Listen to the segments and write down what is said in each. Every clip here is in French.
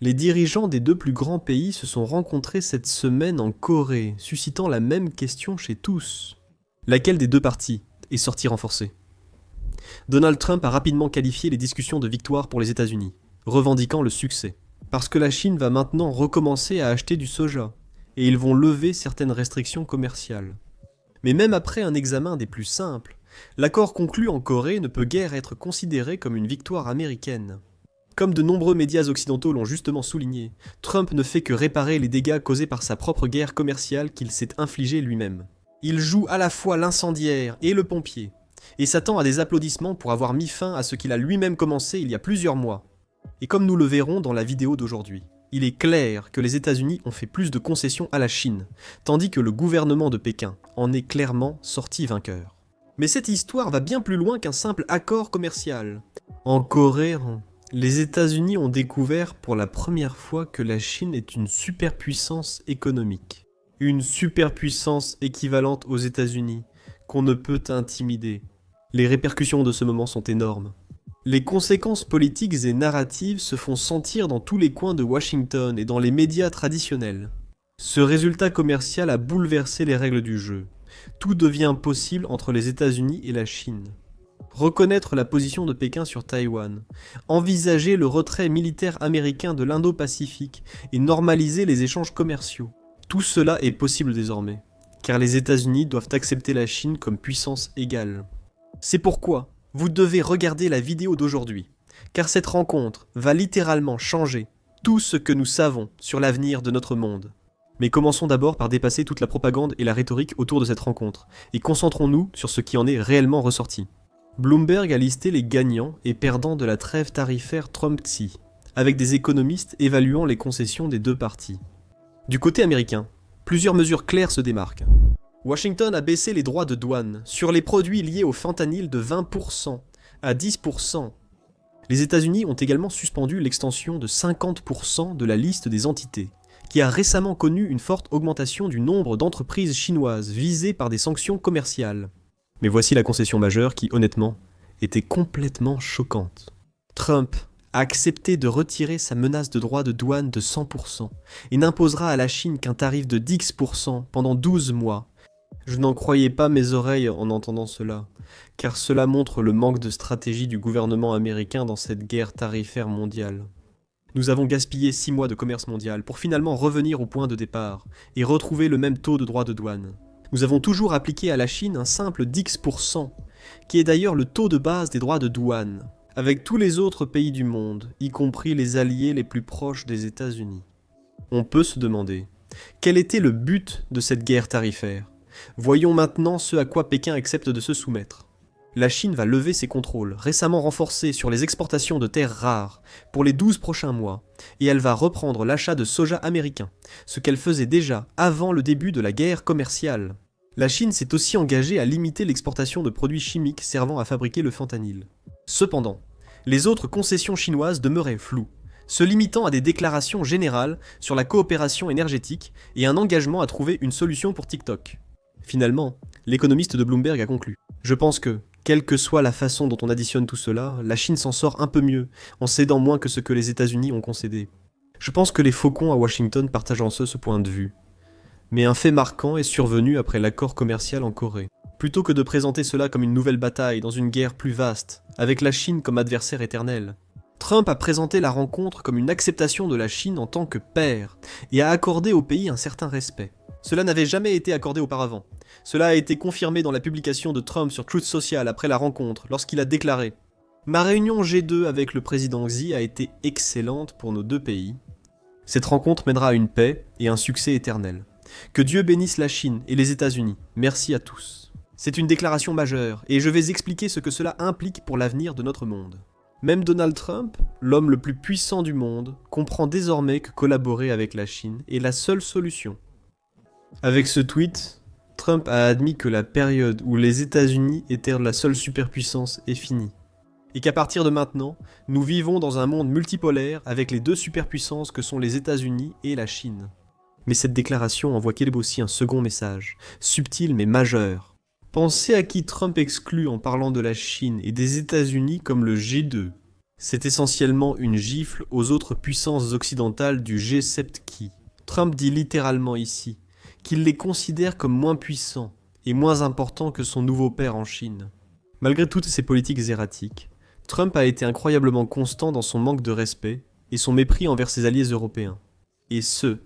Les dirigeants des deux plus grands pays se sont rencontrés cette semaine en Corée, suscitant la même question chez tous. Laquelle des deux parties est sortie renforcée? Donald Trump a rapidement qualifié les discussions de victoire pour les États-Unis, revendiquant le succès. Parce que la Chine va maintenant recommencer à acheter du soja, et ils vont lever certaines restrictions commerciales. Mais même après un examen des plus simples, l'accord conclu en Corée ne peut guère être considéré comme une victoire américaine. Comme de nombreux médias occidentaux l'ont justement souligné, Trump ne fait que réparer les dégâts causés par sa propre guerre commerciale qu'il s'est infligée lui-même. Il joue à la fois l'incendiaire et le pompier, et s'attend à des applaudissements pour avoir mis fin à ce qu'il a lui-même commencé il y a plusieurs mois. Et comme nous le verrons dans la vidéo d'aujourd'hui, il est clair que les États-Unis ont fait plus de concessions à la Chine, tandis que le gouvernement de Pékin en est clairement sorti vainqueur. Mais cette histoire va bien plus loin qu'un simple accord commercial. En Corée, les États-Unis ont découvert pour la première fois que la Chine est une superpuissance économique. Une superpuissance équivalente aux États-Unis, qu'on ne peut intimider. Les répercussions de ce moment sont énormes. Les conséquences politiques et narratives se font sentir dans tous les coins de Washington et dans les médias traditionnels. Ce résultat commercial a bouleversé les règles du jeu. Tout devient possible entre les États-Unis et la Chine. Reconnaître la position de Pékin sur Taïwan, envisager le retrait militaire américain de l'Indo-Pacifique et normaliser les échanges commerciaux. Tout cela est possible désormais, car les États-Unis doivent accepter la Chine comme puissance égale. C'est pourquoi vous devez regarder la vidéo d'aujourd'hui, car cette rencontre va littéralement changer tout ce que nous savons sur l'avenir de notre monde. Mais commençons d'abord par dépasser toute la propagande et la rhétorique autour de cette rencontre, et concentrons-nous sur ce qui en est réellement ressorti. Bloomberg a listé les gagnants et perdants de la trêve tarifaire Trump-Xi, avec des économistes évaluant les concessions des deux parties. Du côté américain, plusieurs mesures claires se démarquent. Washington a baissé les droits de douane sur les produits liés au fentanyl de 20% à 10%. Les États-Unis ont également suspendu l'extension de 50% de la liste des entités, qui a récemment connu une forte augmentation du nombre d'entreprises chinoises visées par des sanctions commerciales. Mais voici la concession majeure qui, honnêtement, était complètement choquante. Trump a accepté de retirer sa menace de droits de douane de 100% et n'imposera à la Chine qu'un tarif de 10% pendant 12 mois. Je n'en croyais pas mes oreilles en entendant cela, car cela montre le manque de stratégie du gouvernement américain dans cette guerre tarifaire mondiale. Nous avons gaspillé 6 mois de commerce mondial pour finalement revenir au point de départ et retrouver le même taux de droits de douane. Nous avons toujours appliqué à la Chine un simple 10%, qui est d'ailleurs le taux de base des droits de douane, avec tous les autres pays du monde, y compris les alliés les plus proches des États-Unis. On peut se demander, quel était le but de cette guerre tarifaire ? Voyons maintenant ce à quoi Pékin accepte de se soumettre. La Chine va lever ses contrôles, récemment renforcés sur les exportations de terres rares, pour les 12 prochains mois, et elle va reprendre l'achat de soja américain, ce qu'elle faisait déjà avant le début de la guerre commerciale. La Chine s'est aussi engagée à limiter l'exportation de produits chimiques servant à fabriquer le fentanyl. Cependant, les autres concessions chinoises demeuraient floues, se limitant à des déclarations générales sur la coopération énergétique et un engagement à trouver une solution pour TikTok. Finalement, l'économiste de Bloomberg a conclu. Je pense que, quelle que soit la façon dont on additionne tout cela, la Chine s'en sort un peu mieux, en cédant moins que ce que les États-Unis ont concédé. Je pense que les faucons à Washington partagent en ce point de vue. Mais un fait marquant est survenu après l'accord commercial en Corée. Plutôt que de présenter cela comme une nouvelle bataille dans une guerre plus vaste, avec la Chine comme adversaire éternel, Trump a présenté la rencontre comme une acceptation de la Chine en tant que père, et a accordé au pays un certain respect. Cela n'avait jamais été accordé auparavant. Cela a été confirmé dans la publication de Trump sur Truth Social après la rencontre, lorsqu'il a déclaré « Ma réunion G2 avec le président Xi a été excellente pour nos deux pays. Cette rencontre mènera à une paix et un succès éternel. Que Dieu bénisse la Chine et les États-Unis. Merci à tous. » C'est une déclaration majeure, et je vais expliquer ce que cela implique pour l'avenir de notre monde. Même Donald Trump, l'homme le plus puissant du monde, comprend désormais que collaborer avec la Chine est la seule solution. Avec ce tweet, Trump a admis que la période où les États-Unis étaient la seule superpuissance est finie. Et qu'à partir de maintenant, nous vivons dans un monde multipolaire avec les deux superpuissances que sont les États-Unis et la Chine. Mais cette déclaration envoie aussi un second message, subtil mais majeur. Pensez à qui Trump exclut en parlant de la Chine et des États-Unis comme le G2. C'est essentiellement une gifle aux autres puissances occidentales du G7 qui, Trump dit littéralement ici, qu'il les considère comme moins puissants et moins importants que son nouveau père en Chine. Malgré toutes ces politiques erratiques, Trump a été incroyablement constant dans son manque de respect et son mépris envers ses alliés européens. Et ce,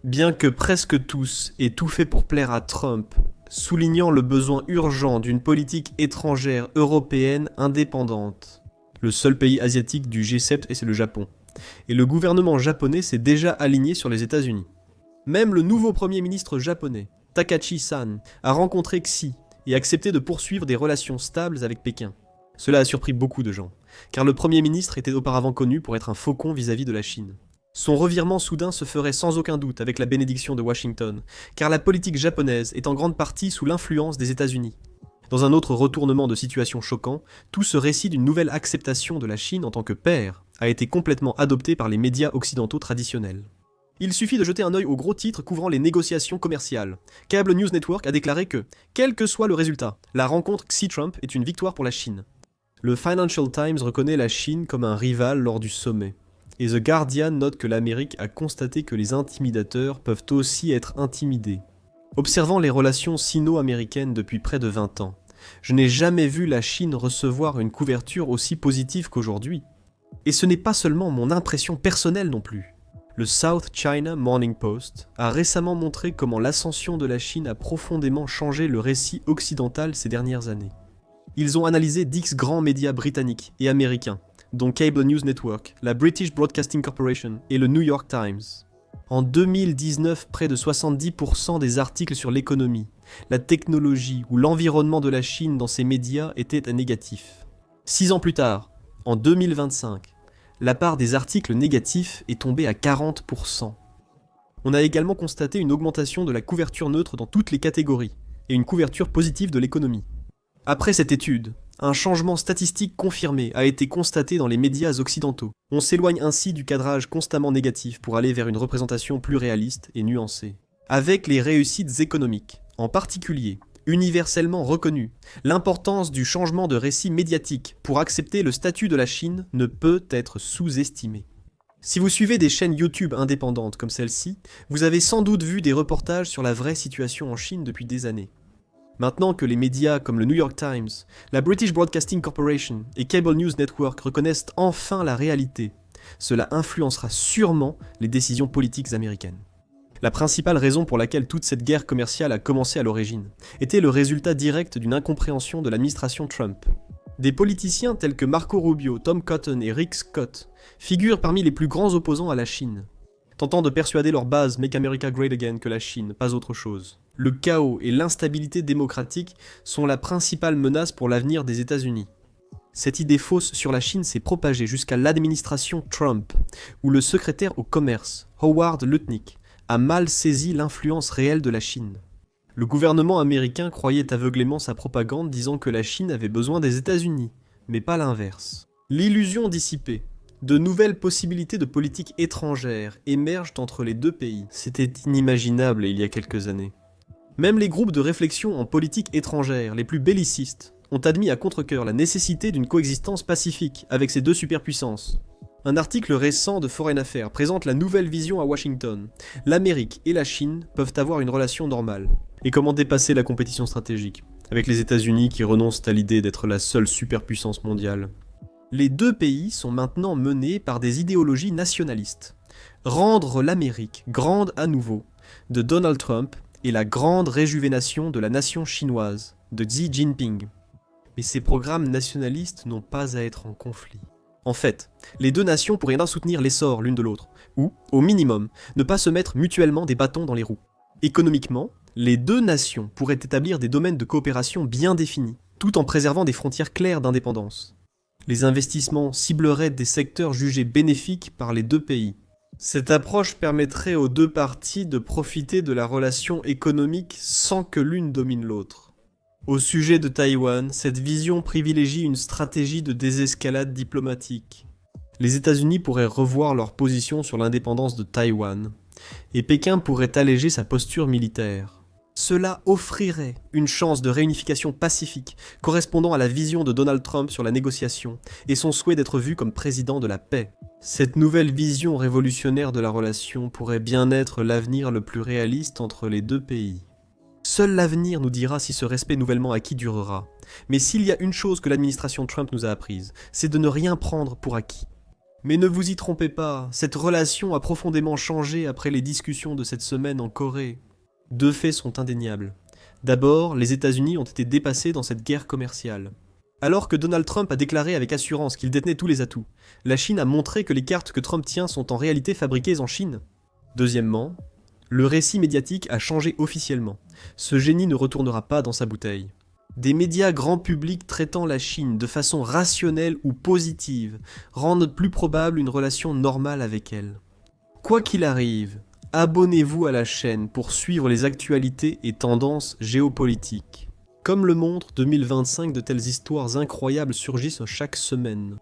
bien que presque tous aient tout fait pour plaire à Trump, soulignant le besoin urgent d'une politique étrangère européenne indépendante. Le seul pays asiatique du G7 c'est le Japon. Et le gouvernement japonais s'est déjà aligné sur les États-Unis. Même le nouveau premier ministre japonais, Takashi-san, a rencontré Xi et accepté de poursuivre des relations stables avec Pékin. Cela a surpris beaucoup de gens, car le Premier ministre était auparavant connu pour être un faucon vis-à-vis de la Chine. Son revirement soudain se ferait sans aucun doute avec la bénédiction de Washington, car la politique japonaise est en grande partie sous l'influence des États-Unis. Dans un autre retournement de situation choquant, tout ce récit d'une nouvelle acceptation de la Chine en tant que père a été complètement adopté par les médias occidentaux traditionnels. Il suffit de jeter un œil aux gros titres couvrant les négociations commerciales. Cable News Network a déclaré que, quel que soit le résultat, la rencontre Xi-Trump est une victoire pour la Chine. Le Financial Times reconnaît la Chine comme un rival lors du sommet. Et The Guardian note que l'Amérique a constaté que les intimidateurs peuvent aussi être intimidés. Observant les relations sino-américaines depuis près de 20 ans, je n'ai jamais vu la Chine recevoir une couverture aussi positive qu'aujourd'hui. Et ce n'est pas seulement mon impression personnelle non plus. Le South China Morning Post a récemment montré comment l'ascension de la Chine a profondément changé le récit occidental ces dernières années. Ils ont analysé 10 grands médias britanniques et américains, dont Cable News Network, la British Broadcasting Corporation et le New York Times. En 2019, près de 70% des articles sur l'économie, la technologie ou l'environnement de la Chine dans ces médias étaient négatifs. 6 ans plus tard, en 2025, la part des articles négatifs est tombée à 40%. On a également constaté une augmentation de la couverture neutre dans toutes les catégories et une couverture positive de l'économie. Après cette étude, un changement statistique confirmé a été constaté dans les médias occidentaux. On s'éloigne ainsi du cadrage constamment négatif pour aller vers une représentation plus réaliste et nuancée. Avec les réussites économiques, en particulier, universellement reconnues, l'importance du changement de récit médiatique pour accepter le statut de la Chine ne peut être sous-estimée. Si vous suivez des chaînes YouTube indépendantes comme celle-ci, vous avez sans doute vu des reportages sur la vraie situation en Chine depuis des années. Maintenant que les médias comme le New York Times, la British Broadcasting Corporation et Cable News Network reconnaissent enfin la réalité, cela influencera sûrement les décisions politiques américaines. La principale raison pour laquelle toute cette guerre commerciale a commencé à l'origine était le résultat direct d'une incompréhension de l'administration Trump. Des politiciens tels que Marco Rubio, Tom Cotton et Rick Scott figurent parmi les plus grands opposants à la Chine, tentant de persuader leur base Make America Great Again que la Chine, pas autre chose. Le chaos et l'instabilité démocratique sont la principale menace pour l'avenir des États-Unis. Cette idée fausse sur la Chine s'est propagée jusqu'à l'administration Trump, où le secrétaire au commerce, Howard Lutnick, a mal saisi l'influence réelle de la Chine. Le gouvernement américain croyait aveuglément sa propagande disant que la Chine avait besoin des États-Unis, mais pas l'inverse. L'illusion dissipée, de nouvelles possibilités de politique étrangère émergent entre les deux pays. C'était inimaginable il y a quelques années. Même les groupes de réflexion en politique étrangère les plus bellicistes ont admis à contre-cœur la nécessité d'une coexistence pacifique avec ces deux superpuissances. Un article récent de Foreign Affairs présente la nouvelle vision à Washington. L'Amérique et la Chine peuvent avoir une relation normale. Et comment dépasser la compétition stratégique, avec les États-Unis qui renoncent à l'idée d'être la seule superpuissance mondiale. Les deux pays sont maintenant menés par des idéologies nationalistes. Rendre l'Amérique grande à nouveau, de Donald Trump, et la grande réjuvénation de la nation chinoise, de Xi Jinping. Mais ces programmes nationalistes n'ont pas à être en conflit. En fait, les deux nations pourraient bien soutenir l'essor l'une de l'autre, ou, au minimum, ne pas se mettre mutuellement des bâtons dans les roues. Économiquement, les deux nations pourraient établir des domaines de coopération bien définis, tout en préservant des frontières claires d'indépendance. Les investissements cibleraient des secteurs jugés bénéfiques par les deux pays. Cette approche permettrait aux deux parties de profiter de la relation économique sans que l'une domine l'autre. Au sujet de Taïwan, cette vision privilégie une stratégie de désescalade diplomatique. Les États-Unis pourraient revoir leur position sur l'indépendance de Taïwan, et Pékin pourrait alléger sa posture militaire. Cela offrirait une chance de réunification pacifique, correspondant à la vision de Donald Trump sur la négociation et son souhait d'être vu comme président de la paix. Cette nouvelle vision révolutionnaire de la relation pourrait bien être l'avenir le plus réaliste entre les deux pays. Seul l'avenir nous dira si ce respect nouvellement acquis durera. Mais s'il y a une chose que l'administration Trump nous a apprise, c'est de ne rien prendre pour acquis. Mais ne vous y trompez pas, cette relation a profondément changé après les discussions de cette semaine en Corée. Deux faits sont indéniables. D'abord, les États-Unis ont été dépassés dans cette guerre commerciale. Alors que Donald Trump a déclaré avec assurance qu'il détenait tous les atouts, la Chine a montré que les cartes que Trump tient sont en réalité fabriquées en Chine. Deuxièmement, le récit médiatique a changé officiellement. Ce génie ne retournera pas dans sa bouteille. Des médias grand public traitant la Chine de façon rationnelle ou positive rendent plus probable une relation normale avec elle. Quoi qu'il arrive, abonnez-vous à la chaîne pour suivre les actualités et tendances géopolitiques. Comme le montre 2025, de telles histoires incroyables surgissent chaque semaine.